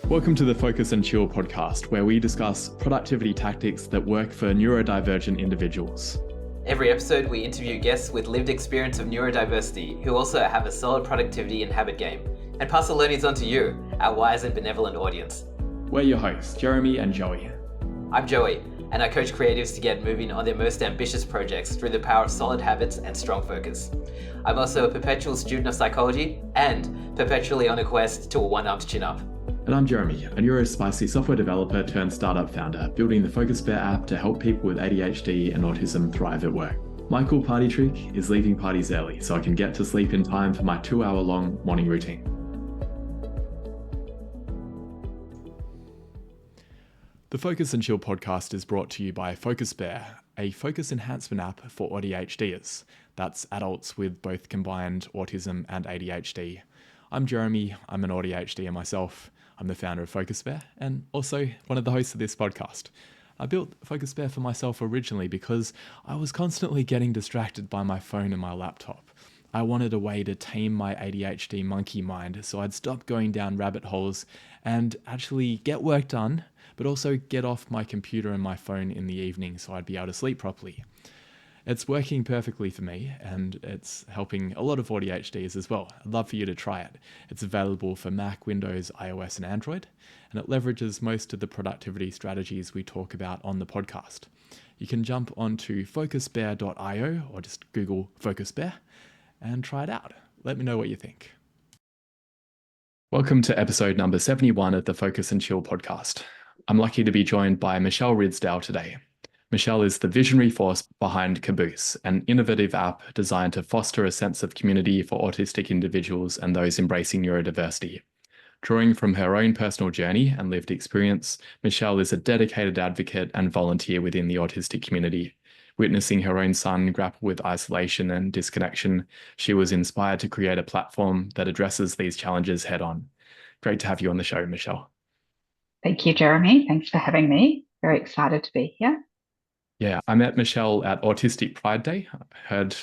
Welcome to the Focus and Chill podcast, where we discuss productivity tactics that work for neurodivergent individuals. Every episode, we interview guests with lived experience of neurodiversity who also have a solid productivity and habit game, and pass the learnings on to you, our wise and benevolent audience. We're your hosts, Jeremy and Joey. I'm Joey, and I coach creatives to get moving on their most ambitious projects through the power of solid habits and strong focus. I'm also a perpetual student of psychology and perpetually on a quest to a one-armed chin-up. And I'm Jeremy, a neurospicy software developer turned startup founder, building the Focus Bear app to help people with ADHD and autism thrive at work. My cool party trick is leaving parties early so I can get to sleep in time for my 2-hour-long morning routine. The Focus and Chill podcast is brought to you by Focus Bear, a focus enhancement app for ADHDers. That's adults with both combined autism and ADHD. I'm Jeremy, I'm an ADHDer myself. I'm the founder of Focus Bear and also one of the hosts of this podcast. I built Focus Bear for myself originally because I was constantly getting distracted by my phone and my laptop. I wanted a way to tame my ADHD monkey mind so I'd stop going down rabbit holes and actually get work done, but also get off my computer and my phone in the evening so I'd be able to sleep properly. It's working perfectly for me and it's helping a lot of ADHDs as well. I'd love for you to try it. It's available for Mac, Windows, iOS and Android, and it leverages most of the productivity strategies we talk about on the podcast. You can jump onto focusbear.io or just Google Focus Bear and try it out. Let me know what you think. Welcome to episode number 71 of the Focus and Chill podcast. I'm lucky to be joined by Michelle Ridsdale today. Michelle is the visionary force behind Kaboose, an innovative app designed to foster a sense of community for autistic individuals and those embracing neurodiversity. Drawing from her own personal journey and lived experience, Michelle is a dedicated advocate and volunteer within the autistic community. Witnessing her own son grapple with isolation and disconnection, she was inspired to create a platform that addresses these challenges head-on. Great to have you on the show, Michelle. Thank you, Jeremy. Thanks for having me. Very excited to be here. Yeah, I met Michelle at Autistic Pride Day. I heard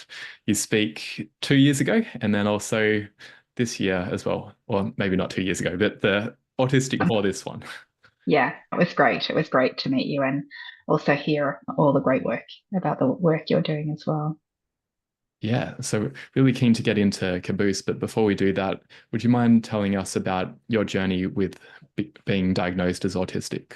you speak 2 years ago and then also this year as well. Or maybe not 2 years ago, but the Autistic for this one. Yeah, it was great. It was great to meet you and also hear all the great work about the work you're doing as well. Yeah, so really keen to get into Kaboose, but before we do that, would you mind telling us about your journey with being diagnosed as autistic?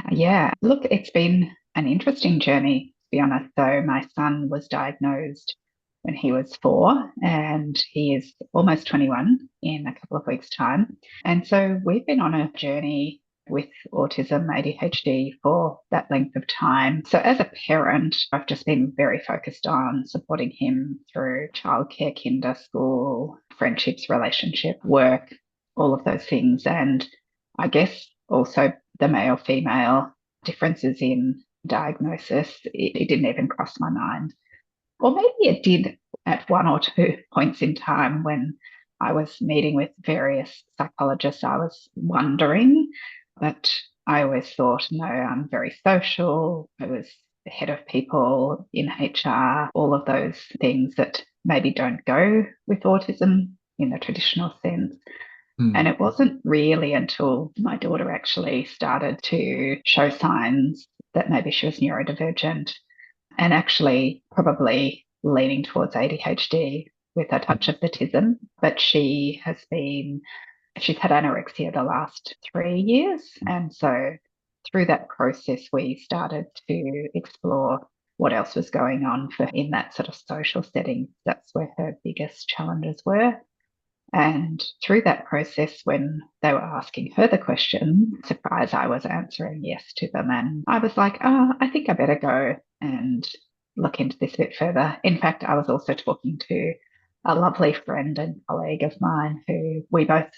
Yeah, look, it's been an interesting journey, to be honest. So my son was diagnosed when he was 4 and he is almost 21 in a couple of weeks' time. And so we've been on a journey with autism, ADHD for that length of time. So as a parent, I've just been very focused on supporting him through childcare, kinder, school, friendships, relationship, work, all of those things. And I guess also the male-female differences in diagnosis, it didn't even cross my mind. Or maybe it did at 1 or 2 points in time when I was meeting with various psychologists. I was wondering, but I always thought, no, I'm very social. I was the head of people in HR, all of those things that maybe don't go with autism in the traditional sense. And it wasn't really until my daughter actually started to show signs that maybe she was neurodivergent and actually probably leaning towards ADHD with a touch of autism. But she's had anorexia the last 3 years. And so through that process, we started to explore what else was going on for in that sort of social setting. That's where her biggest challenges were. And through that process, when they were asking her the question, surprise, I was answering yes to them. And I was like, I think I better go and look into this a bit further. In fact, I was also talking to a lovely friend and colleague of mine who we both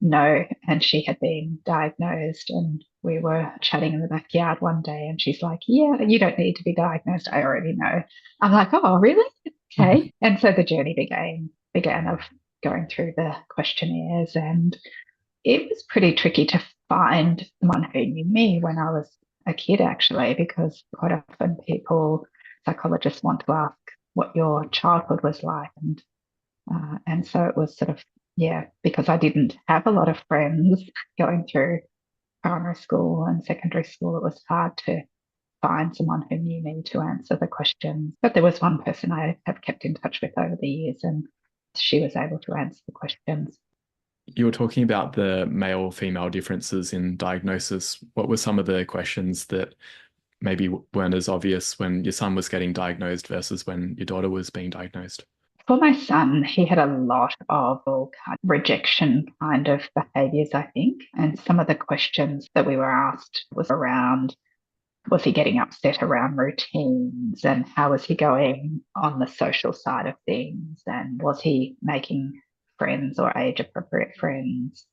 know, and she had been diagnosed. And we were chatting in the backyard one day, and she's like, yeah, you don't need to be diagnosed. I already know. I'm like, oh, really? Okay. And so the journey began of going through the questionnaires, and it was pretty tricky to find someone who knew me when I was a kid, actually, because quite often psychologists want to ask what your childhood was like, and so it was sort of Yeah, because I didn't have a lot of friends going through primary school and secondary school. It was hard to find someone who knew me to answer the questions. But there was one person I have kept in touch with over the years, and she was able to answer the questions. You were talking about the male female differences in diagnosis. What were some of the questions that maybe weren't as obvious when your son was getting diagnosed versus when your daughter was being diagnosed? For my son, he had a lot of all kind of rejection kind of behaviours, I think. And some of the questions that we were asked was around, was he getting upset around routines, and how was he going on the social side of things, and was he making friends or age appropriate friends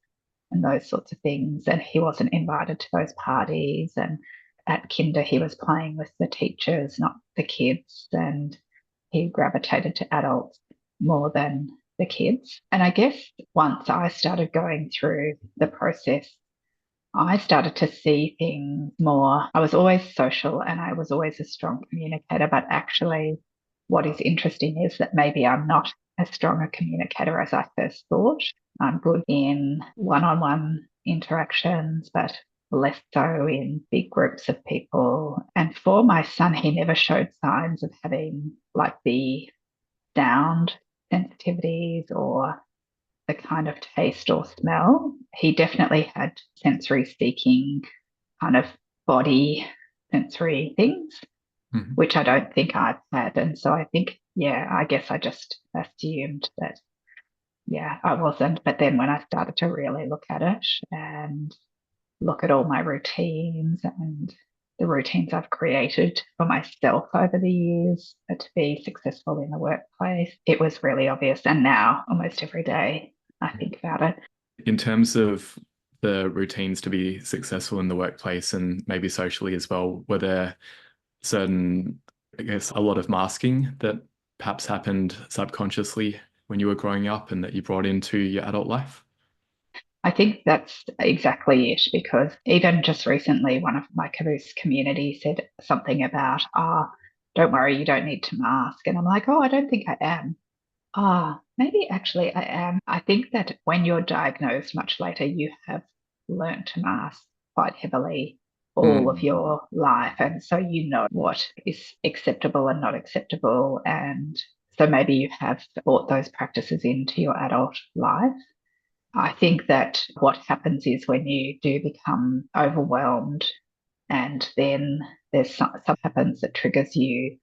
and those sorts of things. And he wasn't invited to those parties. And at kinder, he was playing with the teachers, not the kids. And he gravitated to adults more than the kids. And I guess once I started going through the process, I started to see things more. I was always social and I was always a strong communicator, but actually, what is interesting is that maybe I'm not as strong a communicator as I first thought. I'm good in one on one interactions, but less so in big groups of people. And for my son, he never showed signs of having like the sound sensitivities or the kind of taste or smell. He definitely had sensory seeking kind of body sensory things, Mhm. which I don't think I've had. And so I think, yeah, I guess I just assumed that, yeah, I wasn't. But then when I started to really look at it and look at all my routines and the routines I've created for myself over the years to be successful in the workplace, it was really obvious. And now, almost every day, I think about it. In terms of the routines to be successful in the workplace and maybe socially as well, were there certain, I guess, a lot of masking that perhaps happened subconsciously when you were growing up and that you brought into your adult life? I think that's exactly it, because even just recently, one of my Kaboose community said something about, don't worry, you don't need to mask. And I'm like, oh, I don't think I am. Maybe actually I am. I think that when you're diagnosed much later, you have learned to mask quite heavily all of Mm. your life. And so you know what is acceptable and not acceptable. And so maybe you have brought those practices into your adult life. I think that what happens is when you do become overwhelmed and then there's something happens that triggers you,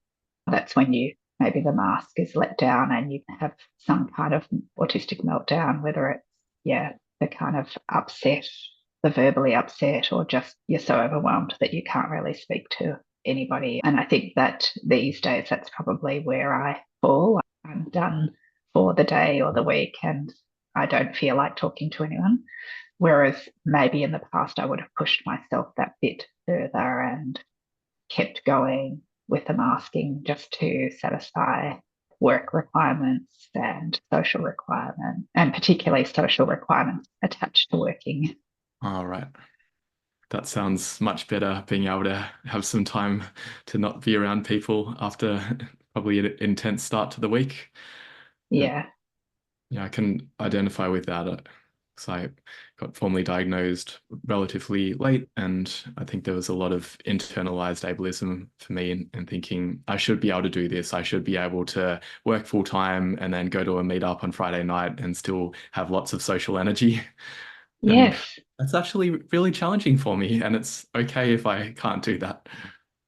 that's when you maybe the mask is let down and you have some kind of autistic meltdown, whether it's, yeah, the kind of upset, the verbally upset, or just you're so overwhelmed that you can't really speak to anybody. And I think that these days that's probably where I fall. I'm done for the day or the week and I don't feel like talking to anyone. Whereas maybe in the past I would have pushed myself that bit further and kept going with the masking just to satisfy work requirements and social requirements, and particularly social requirements attached to working. All right. That sounds much better, being able to have some time to not be around people after probably an intense start to the week. But Yeah. yeah, I can identify with that because I got formally diagnosed relatively late, and I think there was a lot of internalized ableism for me in thinking I should be able to do this. I should be able to work full time and then go to a meetup on Friday night and still have lots of social energy. And Yes. that's actually really challenging for me, and it's okay if I can't do that.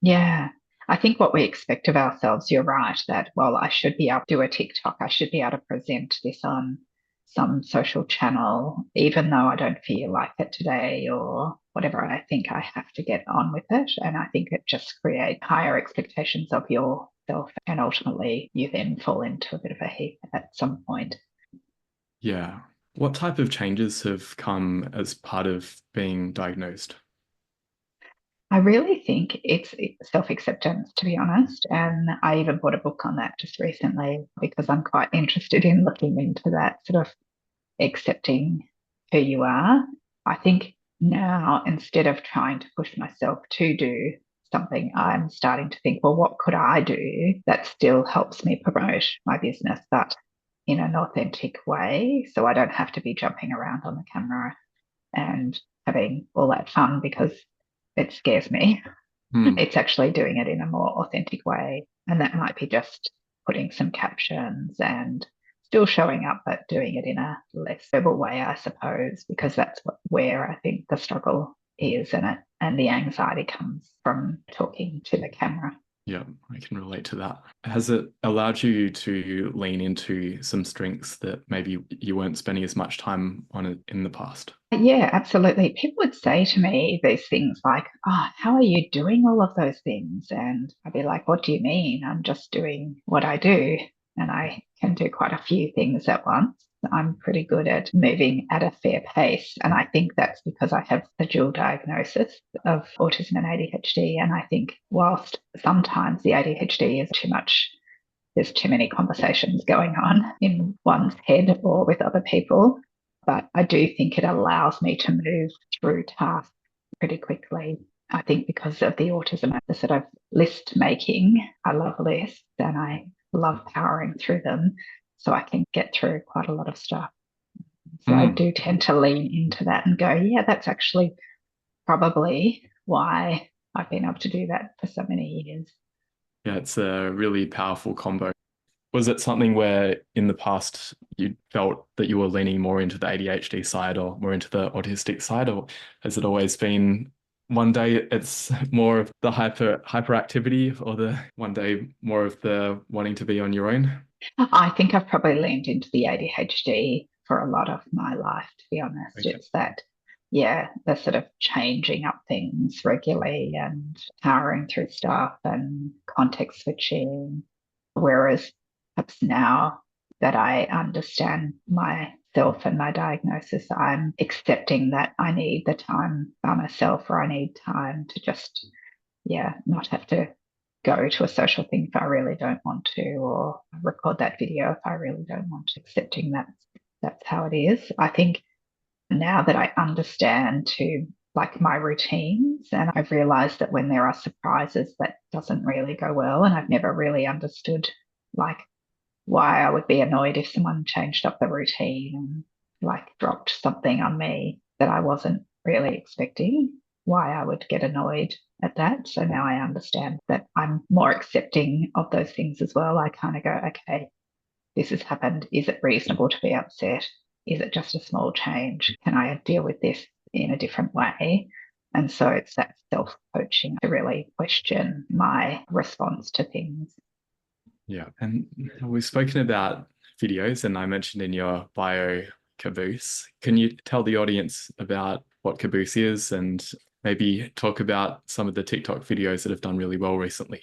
Yeah. I think what we expect of ourselves, you're right, that, well, I should be able to do a TikTok. I should be able to present this on some social channel, even though I don't feel like it today or whatever. I think I have to get on with it. And I think it just creates higher expectations of yourself. And ultimately, you then fall into a bit of a heap at some point. Yeah. What type of changes have come as part of being diagnosed? I really think it's self acceptance, to be honest. And I even bought a book on that just recently because I'm quite interested in looking into that sort of accepting who you are. I think now, instead of trying to push myself to do something, I'm starting to think, well, what could I do that still helps me promote my business, but in an authentic way. So I don't have to be jumping around on the camera and having all that fun because it scares me. It's actually doing it in a more authentic way. And that might be just putting some captions and still showing up, but doing it in a less verbal way, I suppose, because that's where I think the struggle is in it. And the anxiety comes from talking to the camera. Yeah, I can relate to that. Has it allowed you to lean into some strengths that maybe you weren't spending as much time on it in the past? Yeah, absolutely. People would say to me these things like, "Oh, how are you doing all of those things?" And I'd be like, "What do you mean? I'm just doing what I do." And I can do quite a few things at once. I'm pretty good at moving at a fair pace. And I think that's because I have the dual diagnosis of autism and ADHD. And I think whilst sometimes the ADHD is too much, there's too many conversations going on in one's head or with other people. But I do think it allows me to move through tasks pretty quickly. I think because of the autism, the sort of list making, I love lists and I love powering through them. So I can get through quite a lot of stuff. So I do tend to lean into that and go, yeah, that's actually probably why I've been able to do that for so many years. Yeah, it's a really powerful combo. Was it something where in the past you felt that you were leaning more into the ADHD side or more into the autistic side, or has it always been one day it's more of the hyperactivity or the one day more of the wanting to be on your own? I think I've probably leaned into the ADHD for a lot of my life, to be honest. Okay. It's that, yeah, the sort of changing up things regularly and powering through stuff and context switching. Whereas perhaps now that I understand myself and my diagnosis, I'm accepting that I need the time by myself or I need time to just, yeah, not have to go to a social thing if I really don't want to, or record that video if I really don't want to, accepting that that's how it is. I think now that I understand to like my routines and I've realized that when there are surprises that doesn't really go well and I've never really understood like why I would be annoyed if someone changed up the routine and like dropped something on me that I wasn't really expecting, why I would get annoyed at that. So now I understand that I'm more accepting of those things as well. I kind of go, okay, this has happened. Is it reasonable to be upset? Is it just a small change? Can I deal with this in a different way? And so it's that self coaching to really question my response to things. Yeah. And we've spoken about videos, and I mentioned in your bio Kaboose. Can you tell the audience about what Kaboose is and maybe talk about some of the TikTok videos that have done really well recently?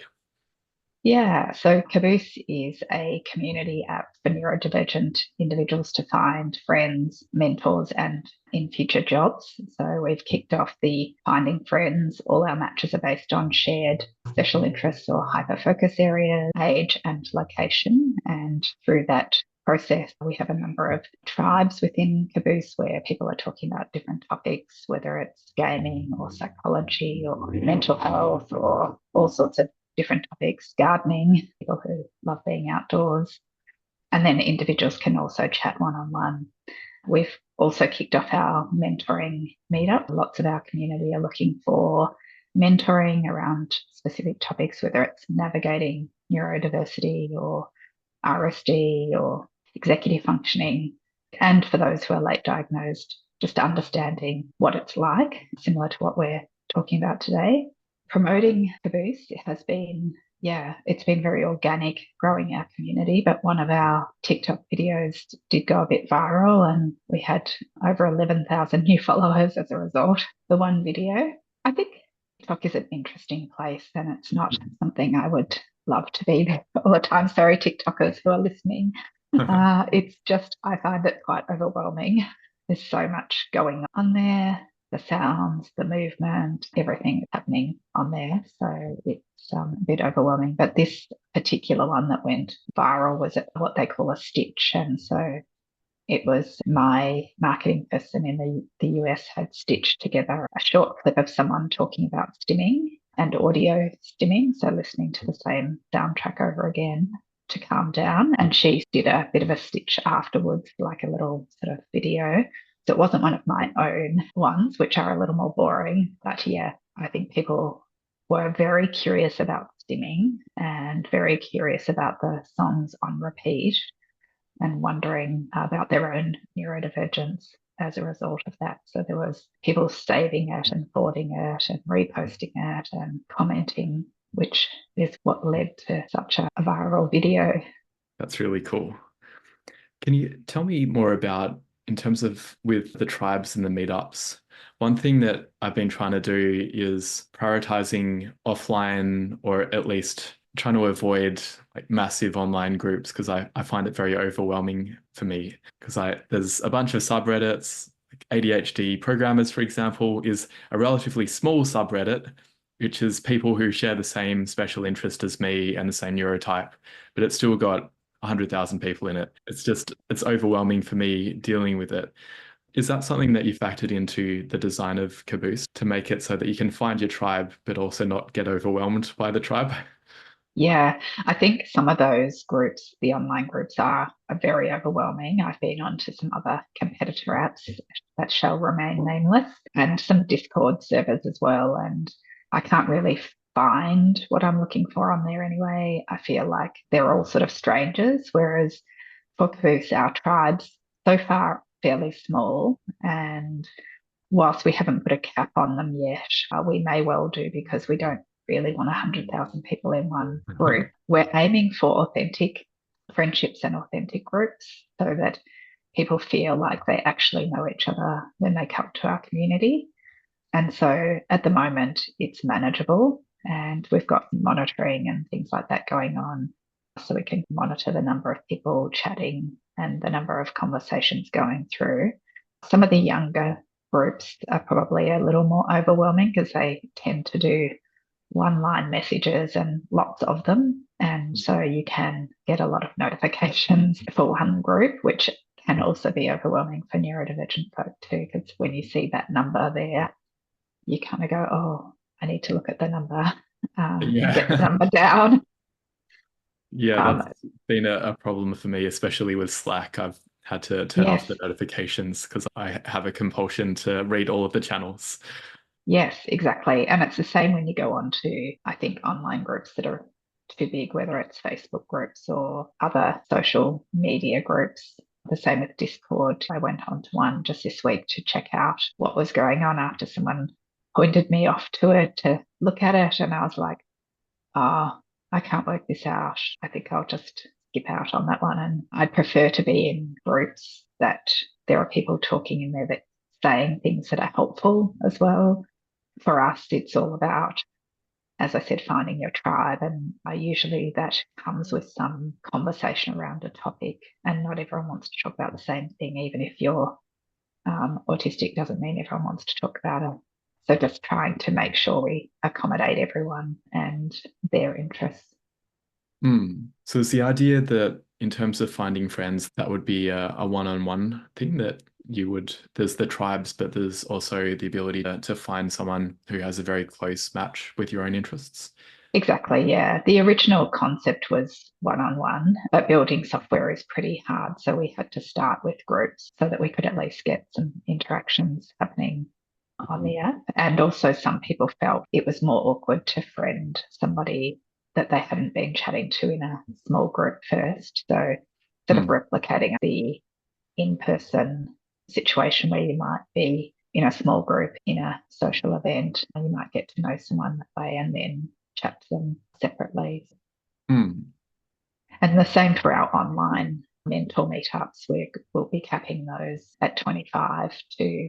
Yeah, so Kaboose is a community app for neurodivergent individuals to find friends, mentors, and in future jobs. So we've kicked off the Finding Friends. All our matches are based on shared special interests or hyper focus areas, age, and location. And through that process, we have a number of tribes within Kaboose where people are talking about different topics, whether it's gaming or psychology or mental health or all sorts of different topics, gardening, people who love being outdoors. And then individuals can also chat one-on-one. We've also kicked off our mentoring meetup. Lots of our community are looking for mentoring around specific topics, whether it's navigating neurodiversity or RSD or executive functioning. And for those who are late diagnosed, just understanding what it's like, similar to what we're talking about today. Promoting Kaboose has been, yeah, it's been very organic growing our community. But one of our TikTok videos did go a bit viral and we had over 11,000 new followers as a result. The one video, I think TikTok is an interesting place and it's not something I would love to be there all the time. Sorry, TikTokers who are listening. It's just, I find it quite overwhelming. There's so much going on there, the sounds, the movement, everything is happening on there. So it's a bit overwhelming. But this particular one that went viral was what they call a stitch. And so it was my marketing person in the US had stitched together a short clip of someone talking about stimming and audio stimming. So listening to the same soundtrack over again. to calm down. And she did a bit of a stitch afterwards, like a little sort of video. So it wasn't one of my own ones, which are a little more boring. But yeah, I think people were very curious about stimming and very curious about the songs on repeat and wondering about their own neurodivergence as a result of that. So there was people saving it and forwarding it and reposting it and commenting, which is what led to such a viral video. That's really cool. Can you tell me more about, in terms of with the tribes and the meetups? One thing that I've been trying to do is prioritizing offline, or at least trying to avoid like massive online groups, because I find it very overwhelming for me. Because there's a bunch of subreddits, like ADHD programmers, for example, is a relatively small subreddit, which is people who share the same special interest as me and the same neurotype, but it's still got 100,000 people in it. It's overwhelming for me dealing with it. Is that something that you factored into the design of Kaboose to make it so that you can find your tribe, but also not get overwhelmed by the tribe? Yeah, I think some of those groups, the online groups, are very overwhelming. I've been onto some other competitor apps that shall remain nameless and some Discord servers as well. And I can't really find what I'm looking for on there anyway. I feel like they're all sort of strangers, whereas for Caboose, our tribe's so far fairly small. And whilst we haven't put a cap on them yet, we may well do because we don't really want 100,000 people in one group. We're aiming for authentic friendships and authentic groups so that people feel like they actually know each other when they come to our community. And so at the moment, it's manageable and we've got monitoring and things like that going on so we can monitor the number of people chatting and the number of conversations going through. Some of the younger groups are probably a little more overwhelming because they tend to do one-line messages and lots of them. And so you can get a lot of notifications for one group, which can also be overwhelming for neurodivergent folk too, because when you see that number there, you kind of go, oh, I need to look at the number, get the number down. Yeah, that's been a problem for me, especially with Slack. I've had to turn off the notifications because I have a compulsion to read all of the channels. Yes, exactly. And it's the same when you go on to, I think, online groups that are too big, whether it's Facebook groups or other social media groups. The same with Discord. I went on to one just this week to check out what was going on after someone pointed me off to it to look at it. And I was like, oh, I can't work this out. I think I'll just skip out on that one. And I'd prefer to be in groups that there are people talking in there that saying things that are helpful as well. For us, it's all about, as I said, finding your tribe. And usually that comes with some conversation around a topic. And not everyone wants to talk about the same thing, even if you're autistic doesn't mean everyone wants to talk about it. So just trying to make sure we accommodate everyone and their interests. So it's the idea that in terms of finding friends, that would be a one-on-one thing that there's the tribes, but there's also the ability to find someone who has a very close match with your own interests. Exactly, yeah. The original concept was one-on-one, but building software is pretty hard. So we had to start with groups so that we could at least get some interactions happening on the app. And also some people felt it was more awkward to friend somebody that they hadn't been chatting to in a small group first. So sort of replicating the in-person situation where you might be in a small group in a social event and you might get to know someone that way and then chat to them separately. And the same for our online mentor meetups. We'll be capping those at 25 to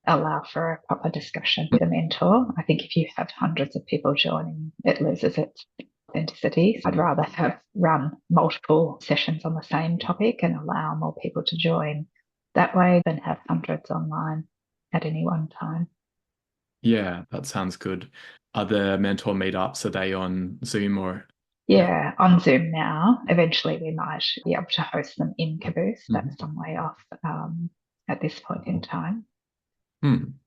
allow for a proper discussion with a mentor. I think if you have hundreds of people joining, it loses its authenticity. I'd rather run multiple sessions on the same topic and allow more people to join that way than have hundreds online at any one time. Yeah, that sounds good. Are the mentor meetups, are they on Zoom or? Yeah, on Zoom now. Eventually we might be able to host them in Kaboose. That's some way off at this point in time.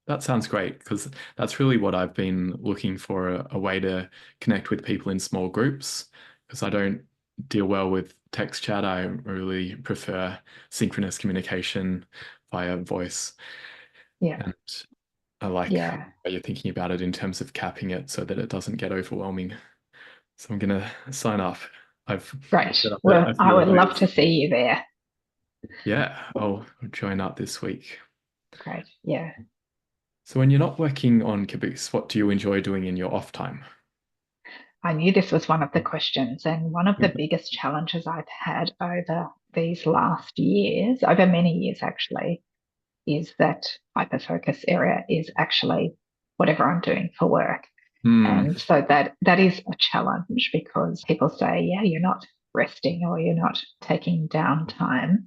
That sounds great, because that's really what I've been looking for, a way to connect with people in small groups, because I don't deal well with text chat. I really prefer synchronous communication via voice. Yeah. And I like how Yeah. you're thinking about it in terms of capping it so that it doesn't get overwhelming. So I'm going to sign up. I've Great. set up a Well, I few of would love those. to see you there. Yeah, I'll join up this week. Great. Yeah. So when you're not working on Caboose, what do you enjoy doing in your off time? I knew this was one of the questions, and one of the biggest challenges I've had over these last years, over many years actually, is that hyperfocus area is actually whatever I'm doing for work. Hmm. And so that is a challenge because people say, yeah, you're not resting or you're not taking downtime.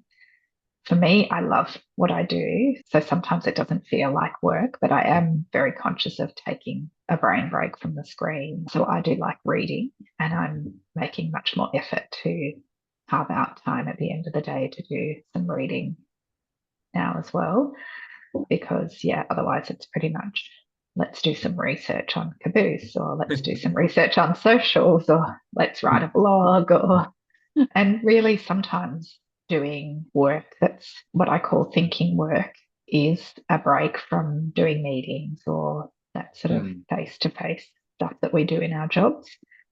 For me, I love what I do. So sometimes it doesn't feel like work, but I am very conscious of taking a brain break from the screen. So I do like reading, and I'm making much more effort to carve out time at the end of the day to do some reading now as well. Because, yeah, otherwise it's pretty much let's do some research on Kaboose, or let's do some research on socials, or let's write a blog, or and really, sometimes doing work that's what I call thinking work is a break from doing meetings or that sort of Hmm. face to face stuff that we do in our jobs.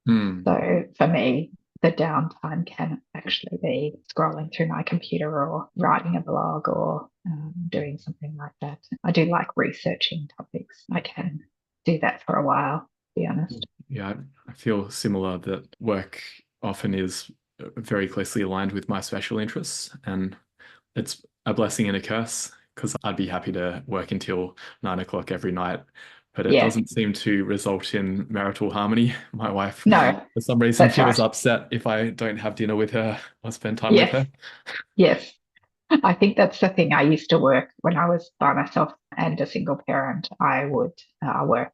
Hmm. So for me, the downtime can actually be scrolling through my computer or writing a blog or doing something like that. I do like researching topics. I can do that for a while, to be honest. Yeah, I feel similar that work often is very closely aligned with my special interests, and it's a blessing and a curse because I'd be happy to work until 9 o'clock every night, but it Yeah, doesn't seem to result in marital harmony. My wife, no, for some reason, that's feels right. upset if I don't have dinner with her or spend time with Yes, her. yes. I think that's the thing. I used to work when I was by myself and a single parent. I would work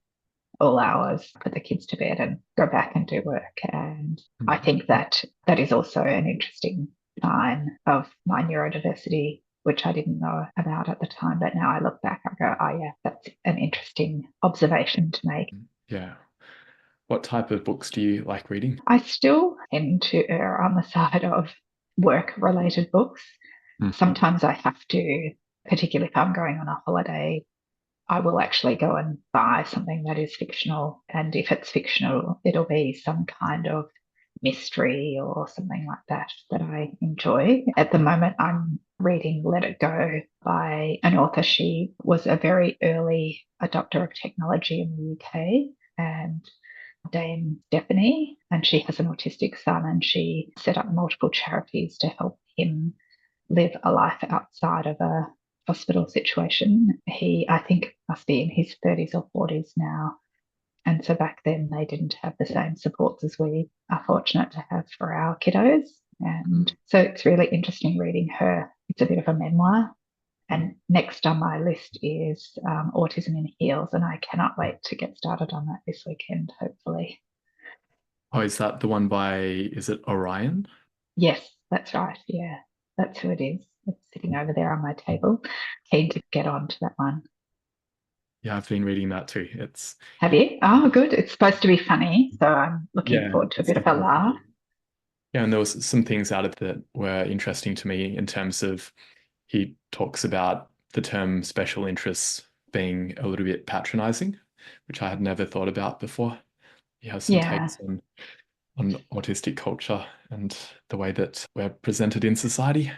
all hours, put the kids to bed, and go back and do work. And I Mm. think that is also an interesting sign of my neurodiversity, which I didn't know about at the time. But now I look back, I go, oh, yeah, that's an interesting observation to make. Yeah. What type of books do you like reading? I still tend to err on the side of work related books. Mm. Sometimes I have to, particularly if I'm going on a holiday, I will actually go and buy something that is fictional. And if it's fictional, it'll be some kind of mystery or something like that that I enjoy. At the moment, I'm reading Let It Go by an author. She was a very early adopter of technology in the UK, and Dame Stephanie, and she has an autistic son, and she set up multiple charities to help him live a life outside of a hospital situation. He, I think, must be in his 30s or 40s now. And so back then they didn't have the same supports as we are fortunate to have for our kiddos. And so it's really interesting reading her. It's a bit of a memoir. And next on my list is Autism in Heels. And I cannot wait to get started on that this weekend, hopefully. Oh, is that the one by, is it Orion? Yes, that's right. Yeah, that's who it is. It's sitting over there on my table. Keen to get on to that one. Yeah, I've been reading that too. It's, Have you? Oh, good. It's supposed to be funny, so I'm looking yeah, forward to a it's bit of a definitely laugh. funny. Yeah, and there was some things out of that were interesting to me in terms of he talks about the term special interests being a little bit patronizing, which I had never thought about before. He has some Yeah, takes on autistic culture and the way that we're presented in society.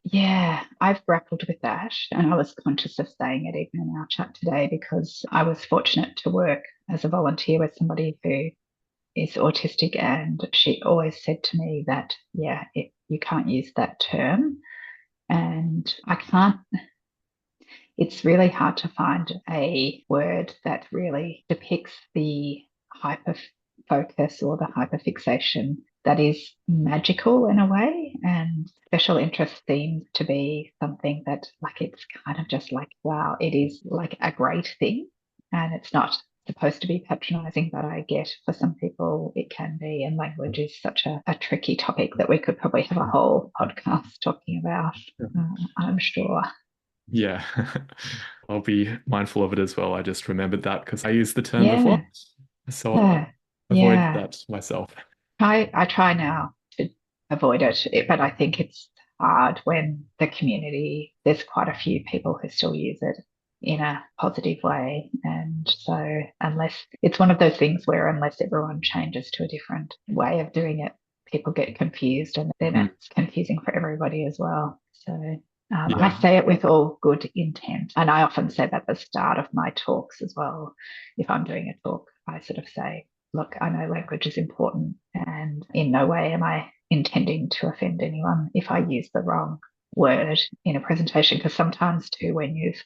yeah, I've grappled with that, and I was conscious of saying it even in our chat today because I was fortunate to work as a volunteer with somebody who is autistic, and she always said to me that, yeah, you can't use that term, and I can't. It's really hard to find a word that really depicts the hyper focus or the hyperfixation that is magical in a way. And special interest seems to be something that, like, it's kind of just like, wow, it is like a great thing. And it's not supposed to be patronizing, but I get for some people it can be. And language is such a tricky topic that we could probably have a whole podcast talking about, I'm sure. Yeah, I'll be mindful of it as well. I just remembered that because I used the term before, Yeah. so I'll Yeah. avoid Yeah. that myself. I try now to avoid it, but I think it's hard when the community, there's quite a few people who still use it in a positive way. And so unless it's one of those things where unless everyone changes to a different way of doing it, people get confused and then it's confusing for everybody as well. So I Yeah. say it with all good intent. And I often say that at the start of my talks as well. If I'm doing a talk, I sort of say, look, I know language is important and in no way am I intending to offend anyone if I use the wrong word in a presentation. Because sometimes, too, when you've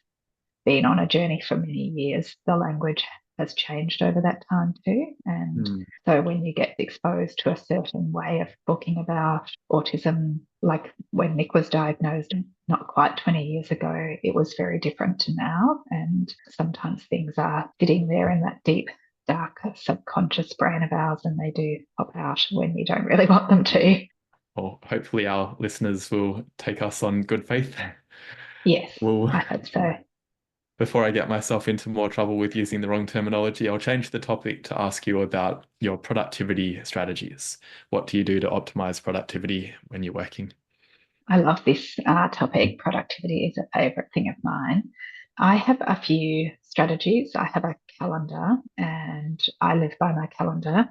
been on a journey for many years, the language has changed over that time too. And so when you get exposed to a certain way of talking about autism, like when Nick was diagnosed not quite 20 years ago, it was very different to now. And sometimes things are sitting there in that deep, dark subconscious brain of ours, and they do pop out when you don't really want them to. Well, hopefully our listeners will take us on good faith. Yes, Well, I hope so. before I get myself into more trouble with using the wrong terminology, I'll change the topic to ask you about your productivity strategies. What do you do to optimize productivity when you're working? I love this topic. Productivity is a favourite thing of mine. I have a few strategies. I have a calendar and I live by my calendar.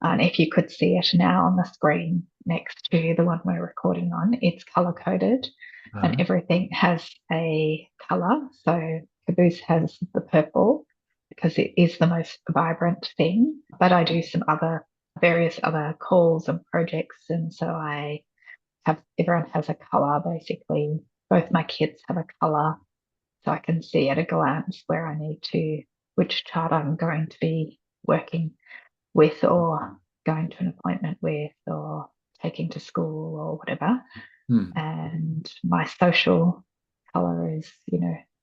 And if you could see it now on the screen next to the one we're recording on, it's color coded and everything has a color. So Kaboose has the purple because it is the most vibrant thing. But I do some other various other calls and projects. And so I have everyone has a color basically. Both my kids have a color. So I can see at a glance where I need to, which chart I'm going to be working with or going to an appointment with or taking to school or whatever. And my social color is,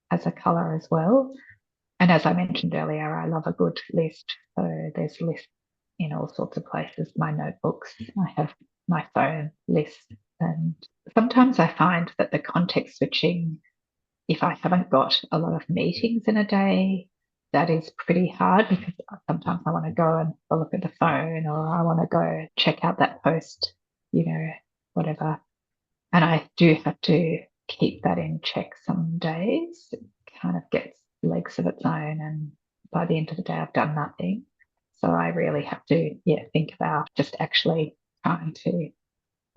has a color as well. And as I mentioned earlier, I love a good list. So there's lists in all sorts of places, my notebooks, I have my phone list. And sometimes I find that the context switching, if I haven't got a lot of meetings in a day, that is pretty hard because sometimes I want to go and look at the phone or I want to go check out that post, whatever. And I do have to keep that in check some days. It kind of gets legs of its own. And by the end of the day, I've done nothing. So I really have to, think about just actually trying to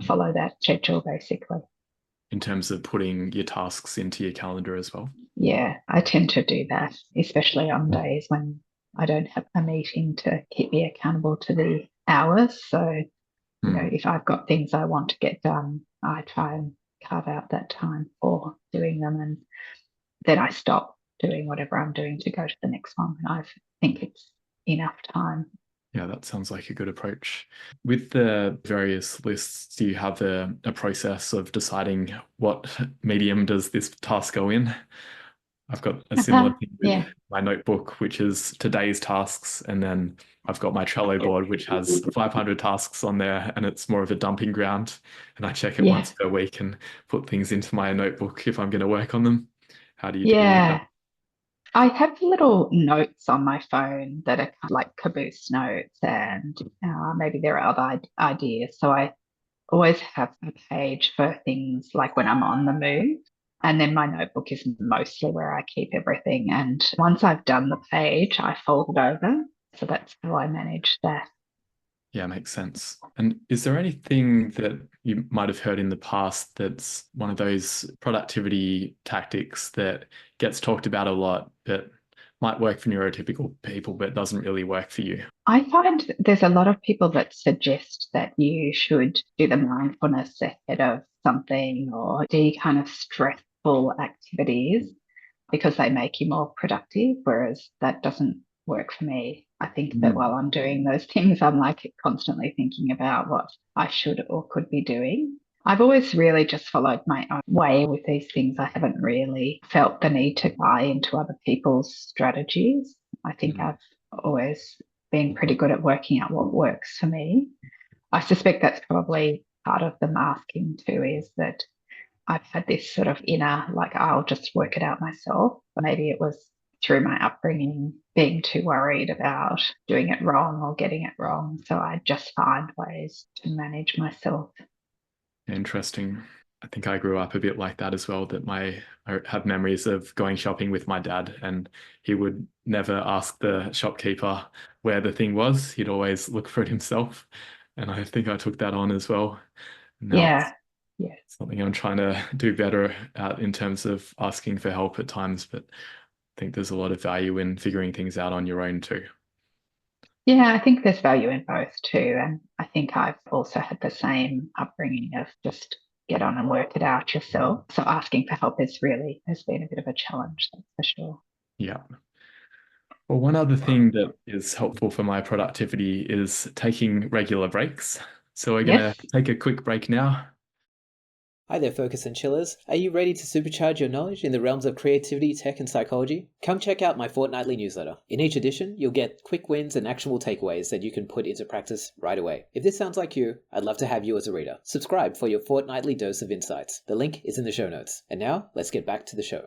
follow that schedule basically. In terms of putting your tasks into your calendar as well? Yeah, I tend to do that, especially on days when I don't have a meeting to keep me accountable to the hours. So, if I've got things I want to get done, I try and carve out that time for doing them. And then I stop doing whatever I'm doing to go to the next one. And I think it's enough time. Yeah, that sounds like a good approach. With the various lists, do you have a process of deciding what medium does this task go in? I've got a similar thing with my notebook, which is today's tasks. And then I've got my Trello board, which has 500 tasks on there, and it's more of a dumping ground. And I check it once per week and put things into my notebook if I'm going to work on them. How do you deal with that? I have little notes on my phone that are kind of like Kaboose notes, and maybe there are other ideas. So I always have a page for things like when I'm on the move. And then my notebook is mostly where I keep everything. And once I've done the page, I fold it over. So that's how I manage that. Yeah, makes sense. And is there anything that you might have heard in the past that's one of those productivity tactics that gets talked about a lot, but might work for neurotypical people, but doesn't really work for you? I find there's a lot of people that suggest that you should do the mindfulness ahead of something or do kind of stressful activities because they make you more productive, whereas that doesn't work for me. I think that while I'm doing those things, I'm like constantly thinking about what I should or could be doing. I've always really just followed my own way with these things. I haven't really felt the need to buy into other people's strategies. I think I've always been pretty good at working out what works for me. I suspect that's probably part of the masking too, is that I've had this sort of inner, like, I'll just work it out myself. Maybe it was through my upbringing, being too worried about doing it wrong or getting it wrong. So I just find ways to manage myself. Interesting. I think I grew up a bit like that as well, that I have memories of going shopping with my dad, and he would never ask the shopkeeper where the thing was. He'd always look for it himself. And I think I took that on as well. Now Yeah. it's Yeah. something I'm trying to do better at in terms of asking for help at times, but I think there's a lot of value in figuring things out on your own too. Yeah, I think there's value in both too. And I think I've also had the same upbringing of just get on and work it out yourself. So asking for help has been a bit of a challenge, that's for sure. Yeah. Well, one other thing that is helpful for my productivity is taking regular breaks. So we're going to Yes. take a quick break now. Hi there, Focus and Chillers. Are you ready to supercharge your knowledge in the realms of creativity, tech, and psychology? Come check out my fortnightly newsletter. In each edition, you'll get quick wins and actionable takeaways that you can put into practice right away. If this sounds like you, I'd love to have you as a reader. Subscribe for your fortnightly dose of insights. The link is in the show notes. And now, let's get back to the show.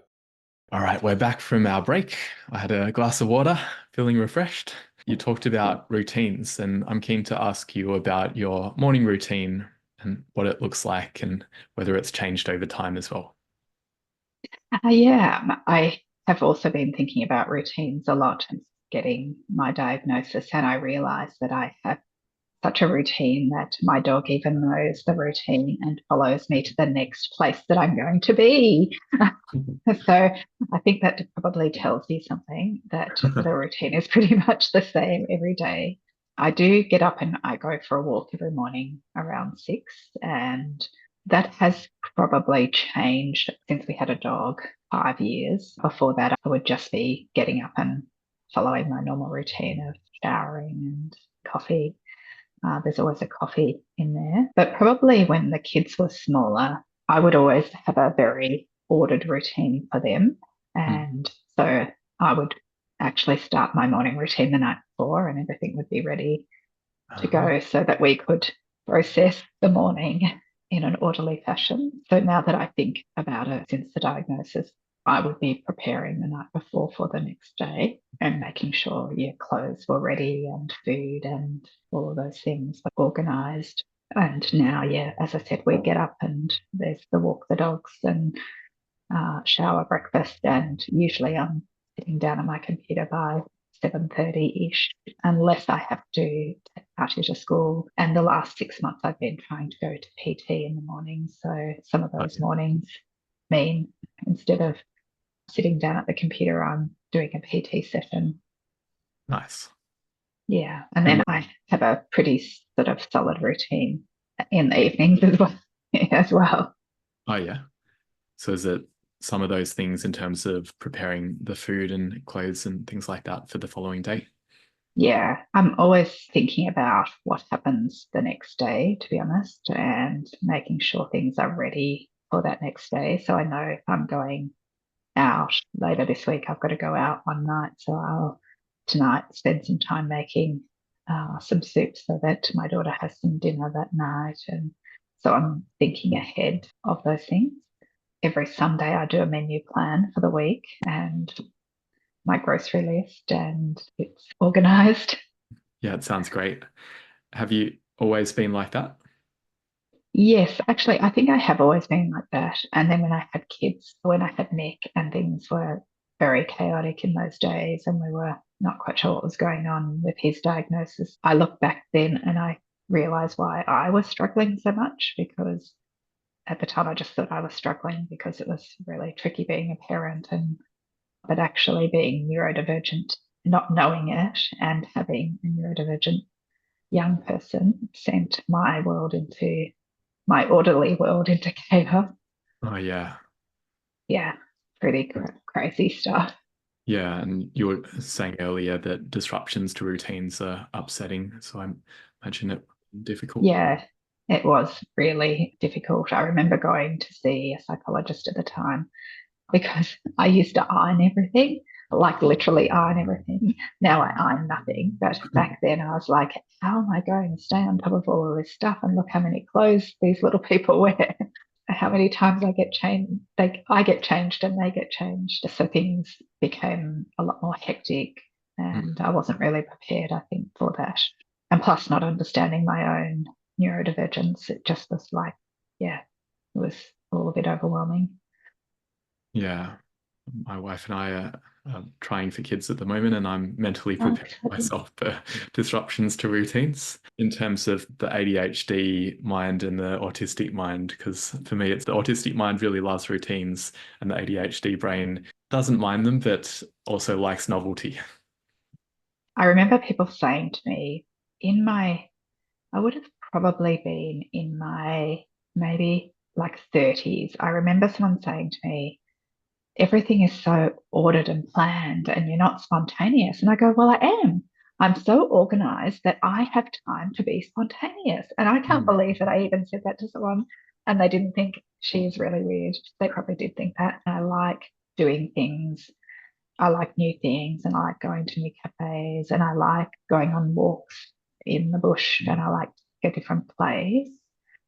All right, we're back from our break. I had a glass of water, feeling refreshed. You talked about routines, and I'm keen to ask you about your morning routine and what it looks like and whether it's changed over time as well. Yeah, I have also been thinking about routines a lot and getting my diagnosis, and I realized that I have such a routine that my dog even knows the routine and follows me to the next place that I'm going to be. So I think that probably tells you something that the routine is pretty much the same every day. I do get up and I go for a walk every morning around 6, and that has probably changed since we had a dog 5 years. Before that, I would just be getting up and following my normal routine of showering and coffee. There's always a coffee in there. But probably when the kids were smaller, I would always have a very ordered routine for them. Hmm. And so I would actually start my morning routine the night before and everything would be ready to Uh-huh. go so that we could process the morning in an orderly fashion. So now that I think about it since the diagnosis, I would be preparing the night before for the next day and making sure your clothes were ready and food and all of those things were organized. And now, yeah, as I said, we get up and there's the walk the dogs and shower, breakfast, and usually I'm sitting down at my computer by 7:30-ish, unless I have to take Archie to school. And the last 6 months I've been trying to go to PT in the morning. So some of Oh, those yeah. mornings mean instead of sitting down at the computer, I'm doing a PT session. Nice. Yeah. And then And I have a pretty sort of solid routine in the evenings as well. As well. oh yeah. So is it some of those things in terms of preparing the food and clothes and things like that for the following day? Yeah, I'm always thinking about what happens the next day, to be honest, and making sure things are ready for that next day. So I know if I'm going out later this week, I've got to go out one night. So I'll tonight spend some time making some soup so that my daughter has some dinner that night. And so I'm thinking ahead of those things. Every Sunday, I do a menu plan for the week and my grocery list, and it's organized. Yeah, it sounds great. Have you always been like that? Yes, actually, I think I have always been like that. And then when I had kids, when I had Nick, and things were very chaotic in those days, and we were not quite sure what was going on with his diagnosis, I look back then and I realize why I was struggling so much because at the time I just thought I was struggling because it was really tricky being a parent and but actually being neurodivergent, not knowing it and having a neurodivergent young person sent my orderly world into chaos. Oh yeah. Yeah, pretty crazy stuff. Yeah, and you were saying earlier that disruptions to routines are upsetting, so I imagine it difficult. Yeah, it was really difficult. I remember going to see a psychologist at the time because I used to iron everything, like literally iron everything. Now I iron nothing. But back then I was like, how am I going to stay on top of all of this stuff? And look how many clothes these little people wear. how many times I get changed. I get changed and they get changed. So things became a lot more hectic, and I wasn't really prepared, I think, for that. And plus, not understanding my own neurodivergence, it just was like, yeah, it was all a bit overwhelming. Yeah. My wife and I are trying for kids at the moment, and I'm mentally Oh, preparing myself for disruptions to routines in terms of the ADHD mind and the autistic mind. Because for me, it's the autistic mind really loves routines, and the ADHD brain doesn't mind them, but also likes novelty. I remember people saying to me in my, I would have probably been in my maybe like 30s. I remember someone saying to me, everything is so ordered and planned and you're not spontaneous. And I go, well, I am. I'm so organized that I have time to be spontaneous. And I can't Mm. believe that I even said that to someone and they didn't think she is really weird. They probably did think that. I like doing things. I like new things and I like going to new cafes and I like going on walks in the bush and I like a different place.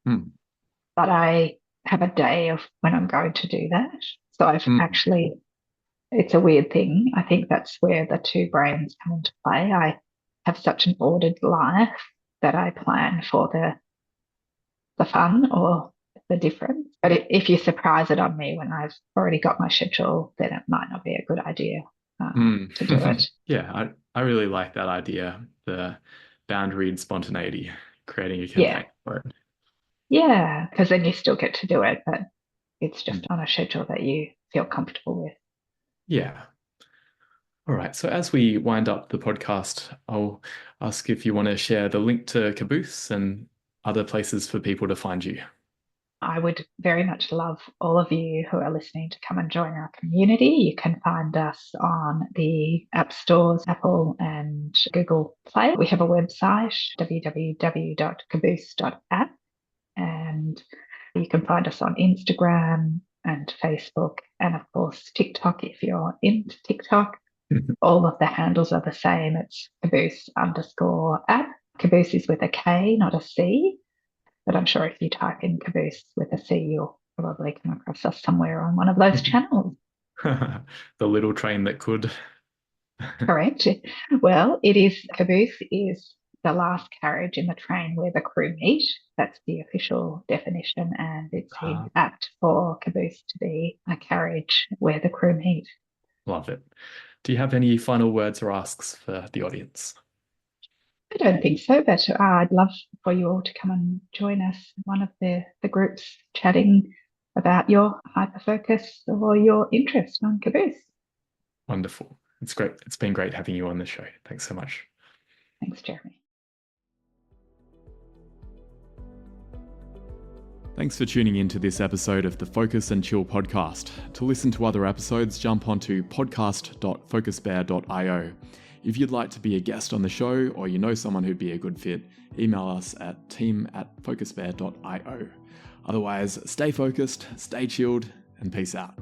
Mm. But I have a day of when I'm going to do that. So I've Mm. actually, it's a weird thing. I think that's where the two brains come into play. I have such an ordered life that I plan for the fun or the difference. But if you surprise it on me when I've already got my schedule, then it might not be a good idea to do Mm. it. Yeah, I really like that idea, the boundary and spontaneity, creating a Yeah. campaign for it. Yeah. Because then you still get to do it, but it's Mm. just on a schedule that you feel comfortable with. Yeah. All right. So as we wind up the podcast, I'll ask if you want to share the link to Caboose and other places for people to find you. I would very much love all of you who are listening to come and join our community. You can find us on the app stores, Apple and Google Play. We have a website, www.kaboose.app, and you can find us on Instagram and Facebook, and of course, TikTok if you're into TikTok. All of the handles are the same. It's Kaboose_app. Kaboose is with a K, not a C. But I'm sure if you type in Kaboose with a C, you'll probably come across us somewhere on one of those channels. The little train that could. Correct. Well, it is Caboose is the last carriage in the train where the crew meet. That's the official definition, and it seems Ah, apt for Caboose to be a carriage where the crew meet. love it. Do you have any final words or asks for the audience? I don't think so, but I'd love for you all to come and join us in one of the groups chatting about your hyperfocus or your interest on Caboose. Wonderful. It's great. It's been great having you on the show. Thanks so much. Thanks, Jeremy. Thanks for tuning in to this episode of the Focus and Chill podcast. To listen to other episodes, jump onto podcast.focusbear.io. If you'd like to be a guest on the show or you know someone who'd be a good fit, email us at team@focusbear.io. Otherwise, stay focused, stay chilled, and peace out.